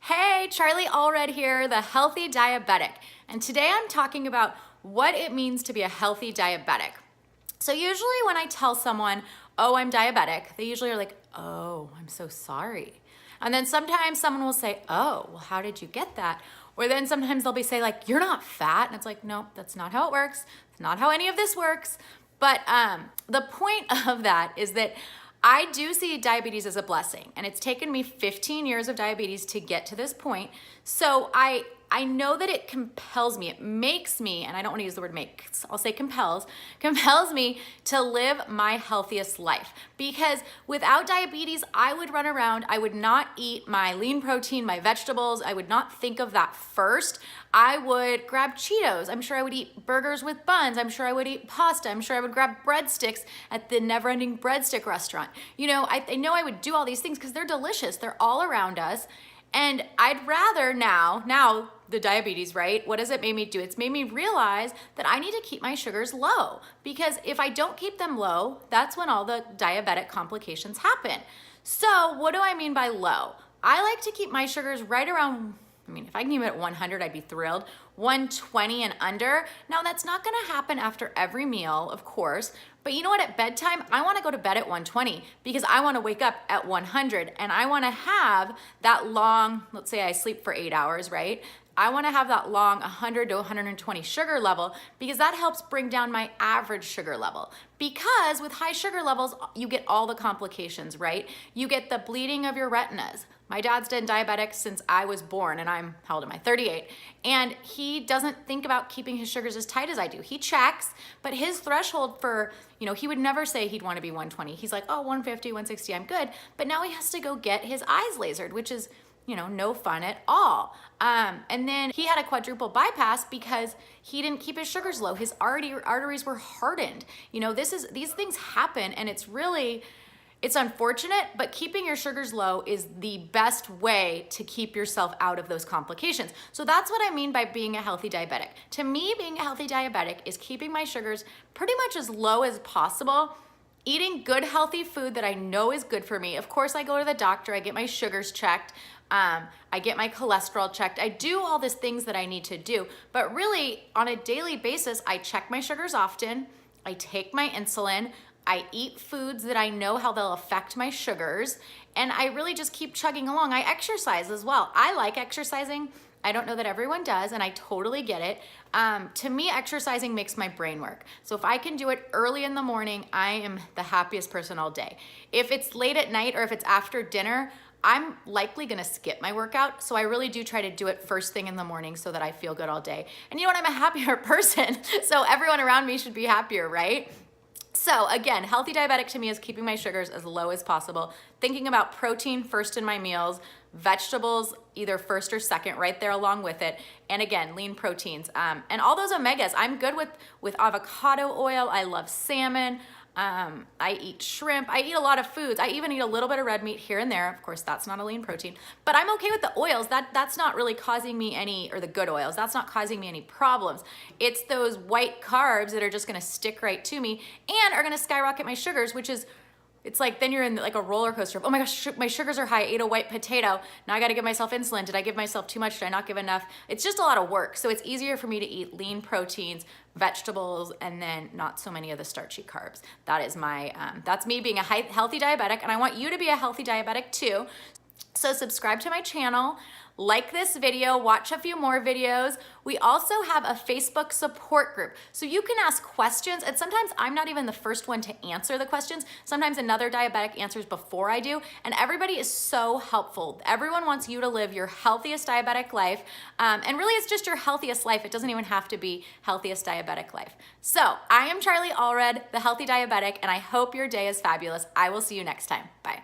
Hey, Charlie Allred here, the Healthy Diabetic. And today I'm talking about what it means to be a healthy diabetic. So usually when I tell someone, oh, I'm diabetic, they usually are like, oh, I'm so sorry. And then sometimes someone will say, oh, well, how did you get that? Or then sometimes they'll be say like, you're not fat. And it's like, no, that's not how it works. It's not how any of this works. But the point of that is that I do see diabetes as a blessing, and it's taken me 15 years of diabetes to get to this point. So I know that it compels me, it makes me, and I don't want to use the word make, I'll say compels me to live my healthiest life. Because without diabetes, I would run around, I would not eat my lean protein, my vegetables, I would not think of that first. I would grab Cheetos, I'm sure I would eat burgers with buns, I'm sure I would eat pasta, I'm sure I would grab breadsticks at the never-ending breadstick restaurant. You know, I know I would do all these things because they're delicious, they're all around us. And I'd rather now the diabetes, right? What has it made me do? It's made me realize that I need to keep my sugars low, because if I don't keep them low, that's when all the diabetic complications happen. So what do I mean by low? I like to keep my sugars right around, I mean, if I can keep it at 100, I'd be thrilled. 120 and under. Now that's not gonna happen after every meal, of course, but you know what, at bedtime, I wanna go to bed at 120 because I wanna wake up at 100 and I wanna have that long, let's say I sleep for 8 hours, right? I wanna have that long 100 to 120 sugar level because that helps bring down my average sugar level. Because with high sugar levels, you get all the complications, right? You get the bleeding of your retinas. My dad's been diabetic since I was born, and I'm, how old am I? 38. And he doesn't think about keeping his sugars as tight as I do. He checks, but his threshold for, you know, he would never say he'd want to be 120. He's like, oh, 150, 160, I'm good. But now he has to go get his eyes lasered, which is, you know, no fun at all. And then he had a quadruple bypass because he didn't keep his sugars low. His arteries were hardened. You know, these things happen, and it's unfortunate, but keeping your sugars low is the best way to keep yourself out of those complications. So that's what I mean by being a healthy diabetic. To me, being a healthy diabetic is keeping my sugars pretty much as low as possible, eating good, healthy food that I know is good for me. Of course, I go to the doctor, I get my sugars checked, I get my cholesterol checked. I do all these things that I need to do, but really on a daily basis, I check my sugars often, I take my insulin, I eat foods that I know how they'll affect my sugars, and I really just keep chugging along. I exercise as well. I like exercising. I don't know that everyone does, and I totally get it. To me, exercising makes my brain work. So if I can do it early in the morning, I am the happiest person all day. If it's late at night or if it's after dinner, I'm likely gonna skip my workout, so I really do try to do it first thing in the morning so that I feel good all day. And you know what, I'm a happier person, so everyone around me should be happier, right? So again, healthy diabetic to me is keeping my sugars as low as possible, thinking about protein first in my meals, vegetables either first or second, right there along with it, and again, lean proteins. And all those omegas, I'm good with avocado oil, I love salmon, I eat shrimp, I eat a lot of foods. I even eat a little bit of red meat here and there. Of course, that's not a lean protein, but I'm okay with the oils. That's not really causing me any, or the good oils, that's not causing me any problems. It's those white carbs that are just gonna stick right to me and are gonna skyrocket my sugars, which is, it's like then you're in like a roller coaster of, oh my gosh, my sugars are high, I ate a white potato, now I gotta give myself insulin. Did I give myself too much? Did I not give enough? It's just a lot of work. So it's easier for me to eat lean proteins, vegetables, and then not so many of the starchy carbs. That is my, that's me being a healthy diabetic, and I want you to be a healthy diabetic too. So subscribe to my channel, like this video, watch a few more videos. We also have a Facebook support group. So you can ask questions, and sometimes I'm not even the first one to answer the questions. Sometimes another diabetic answers before I do, and everybody is so helpful. Everyone wants you to live your healthiest diabetic life, and really it's just your healthiest life. It doesn't even have to be healthiest diabetic life. So I am Charlie Allred, the Healthy Diabetic, and I hope your day is fabulous. I will see you next time. Bye.